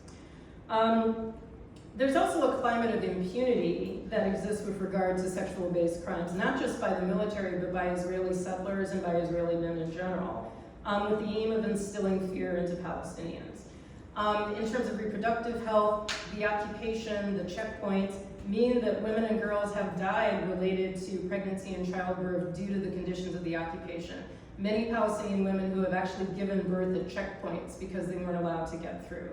There's also a climate of impunity that exists with regard to sexual-based crimes, not just by the military, but by Israeli settlers and by Israeli men in general, with the aim of instilling fear into Palestinians. In terms of reproductive health, the occupation, the checkpoints mean that women and girls have died related to pregnancy and childbirth due to the conditions of the occupation. Many Palestinian women who have actually given birth at checkpoints because they weren't allowed to get through.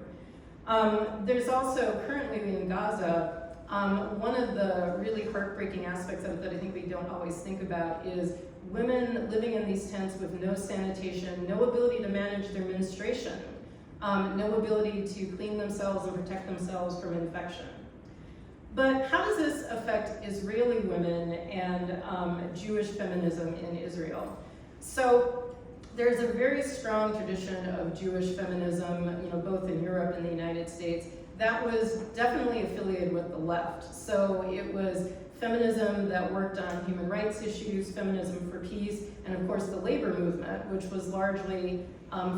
There's also currently in Gaza, one of the really heartbreaking aspects of it that I think we don't always think about is women living in these tents with no sanitation, no ability to manage their menstruation, no ability to clean themselves and protect themselves from infection. But how does this affect Israeli women and Jewish feminism in Israel? So there's a very strong tradition of Jewish feminism, both in Europe and the United States, that was definitely affiliated with the left. So it was feminism that worked on human rights issues, feminism for peace, and of course the labor movement, which was largely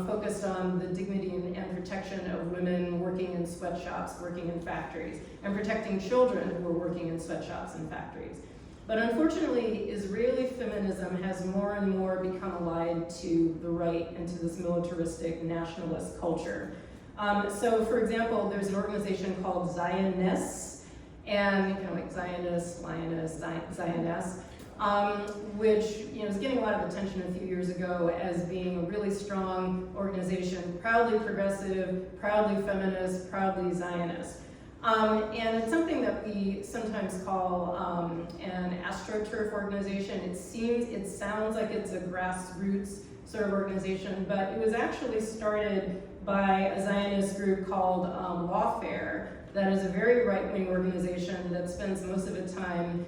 focused on the dignity and protection of women working in sweatshops, working in factories, and protecting children who were working in sweatshops and factories. But unfortunately, Israeli feminism has more and more become allied to the right and to this militaristic nationalist culture. So for example, there's an organization called Zionists, and kind of like Zionist, Lionist, Zioness, which is getting a lot of attention a few years ago as being a really strong organization, proudly progressive, proudly feminist, proudly Zionist. And it's something that we sometimes call an astroturf organization. It sounds like it's a grassroots sort of organization, but it was actually started by a Zionist group called Lawfare that is a very right-wing organization that spends most of its time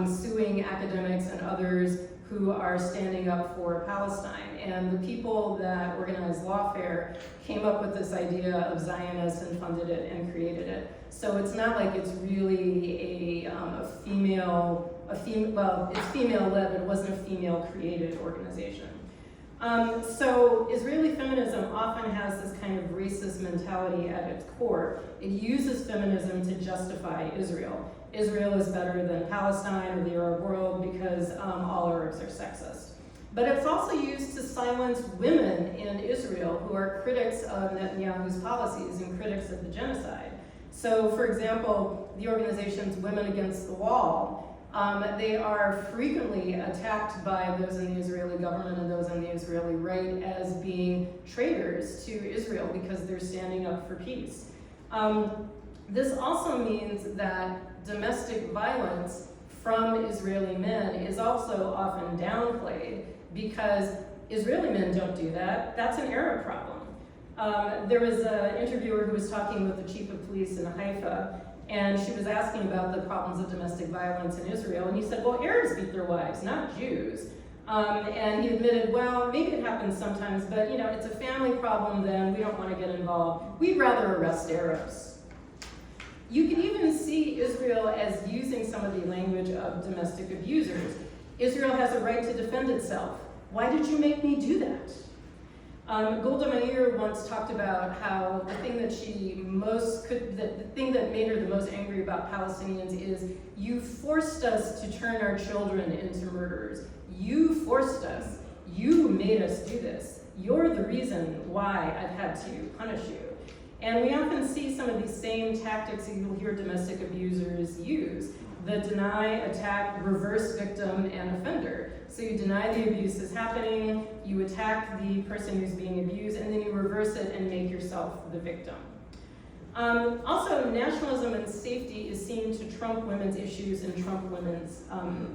suing academics and others who are standing up for Palestine. And the people that organized Lawfare came up with this idea of Zionists and funded it and created it. So it's not like it's really it's female-led, but it wasn't a female-created organization. So Israeli feminism often has this kind of racist mentality at its core. It uses feminism to justify Israel. Israel is better than Palestine or the Arab world because all Arabs are sexist. But it's also used to silence women in Israel who are critics of Netanyahu's policies and critics of the genocide. So, for example, the organizations Women Against the Wall, they are frequently attacked by those in the Israeli government and those on the Israeli right as being traitors to Israel because they're standing up for peace. This also means that domestic violence from Israeli men is also often downplayed because Israeli men don't do that. That's an Arab problem. There was an interviewer who was talking with the chief of police in Haifa, and she was asking about the problems of domestic violence in Israel, and he said, well, Arabs beat their wives, not Jews. And he admitted, well, maybe it happens sometimes, but it's a family problem then, we don't want to get involved. We'd rather arrest Arabs. You can even see Israel as using some of the language of domestic abusers. Israel has a right to defend itself. Why did you make me do that? Golda Meir once talked about how the thing that the thing that made her the most angry about Palestinians is, you forced us to turn our children into murderers. You forced us. You made us do this. You're the reason why I've had to punish you. And we often see some of these same tactics that you'll hear domestic abusers use. The deny, attack, reverse victim, and offender. So you deny the abuse is happening, you attack the person who's being abused, and then you reverse it and make yourself the victim. Also, nationalism and safety is seen to trump women's issues and trump women's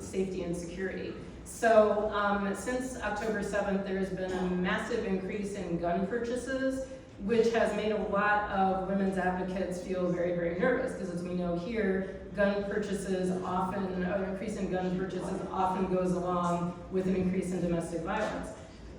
safety and security. So since October 7th, there has been a massive increase in gun purchases, which has made a lot of women's advocates feel very, very nervous, because as we know here, an increase in gun purchases often goes along with an increase in domestic violence.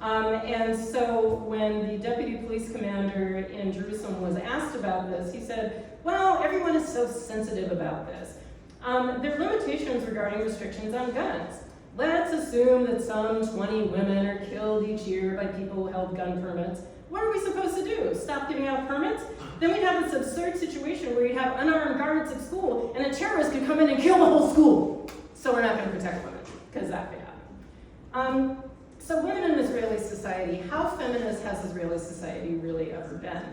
And so when the deputy police commander in Jerusalem was asked about this, he said, well, everyone is so sensitive about this. There are limitations regarding restrictions on guns. Let's assume that some 20 women are killed each year by people who held gun permits. What are we supposed to do? Stop giving out permits? Then we'd have this absurd situation where you'd have unarmed guards at school and a terrorist could come in and kill the whole school. So we're not going to protect women, because that could happen. So women in Israeli society, how feminist has Israeli society really ever been?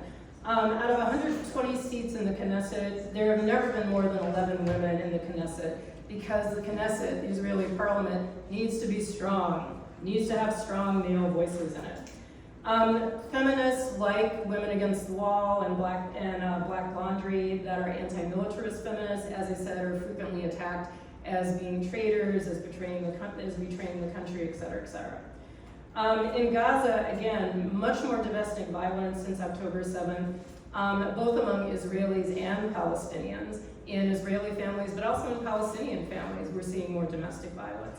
Out of 120 seats in the Knesset, there have never been more than 11 women in the Knesset, because the Knesset, the Israeli parliament, needs to be strong, needs to have strong male voices in it. Feminists like Women Against the Wall and Black Laundry that are anti-militarist feminists, as I said, are frequently attacked as being traitors, as betraying the country, et cetera, et cetera. In Gaza, again, much more domestic violence since October 7th, both among Israelis and Palestinians. In Israeli families, but also in Palestinian families, we're seeing more domestic violence.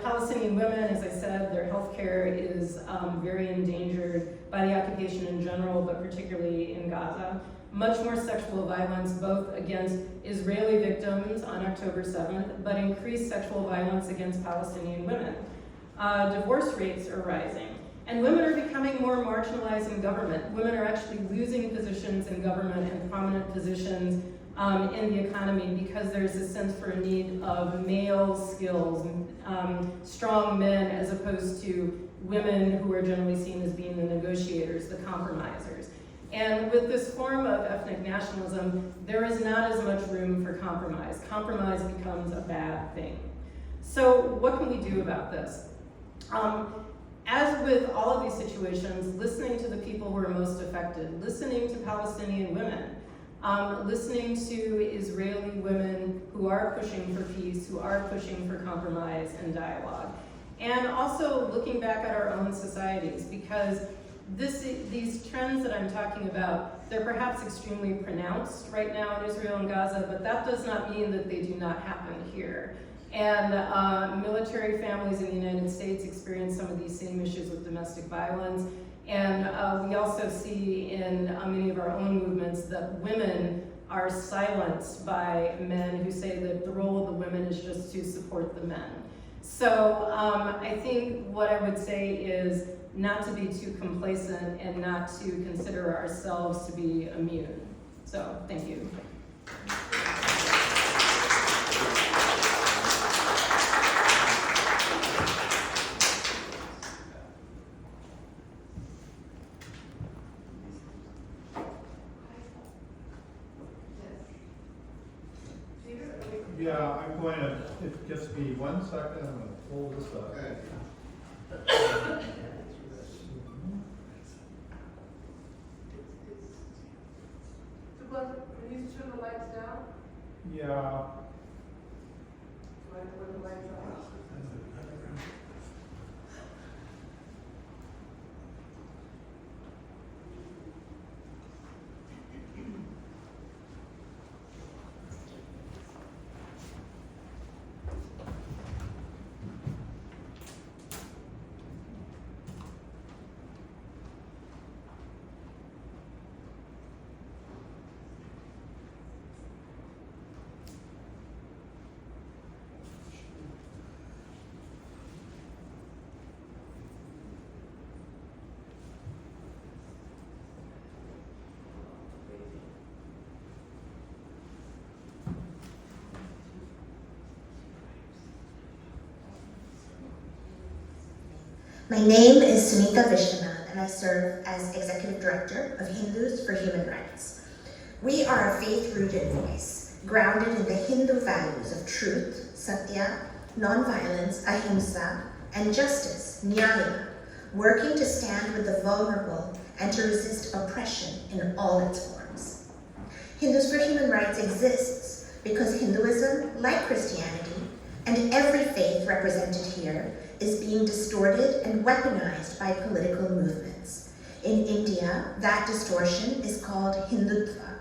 Palestinian women, as I said, their health care is very endangered by the occupation in general, but particularly in Gaza. Much more sexual violence, both against Israeli victims on October 7th, but increased sexual violence against Palestinian women. Divorce rates are rising. And women are becoming more marginalized in government. Women are actually losing positions in government and prominent positions in the economy because there's a sense for a need of male skills, strong men, as opposed to women who are generally seen as being the negotiators, the compromisers. And with this form of ethnic nationalism, there is not as much room for compromise. Compromise becomes a bad thing. So what can we do about this? As with all of these situations, listening to the people who are most affected, listening to Palestinian women, listening to Israeli women who are pushing for peace, who are pushing for compromise and dialogue. And also looking back at our own societies, because these trends that I'm talking about, they're perhaps extremely pronounced right now in Israel and Gaza, but that does not mean that they do not happen here. And military families in the United States experience some of these same issues with domestic violence. And we also see in many of our own movements that women are silenced by men who say that the role of the women is just to support the men. So I think what I would say is not to be too complacent and not to consider ourselves to be immune. So thank you. Yeah, I'm going to, it gives me 1 second, I'm going to pull this up. Okay. Can you turn the lights down? Yeah. Do I turn the lights on? My name is Sunita Vishwanath, and I serve as Executive Director of Hindus for Human Rights. We are a faith-rooted voice, grounded in the Hindu values of truth, satya, nonviolence, ahimsa, and justice, nyaya, working to stand with the vulnerable and to resist oppression in all its forms. Hindus for Human Rights exists because Hinduism, like Christianity, and every faith represented here, is being distorted and weaponized by political movements. In India, that distortion is called Hindutva,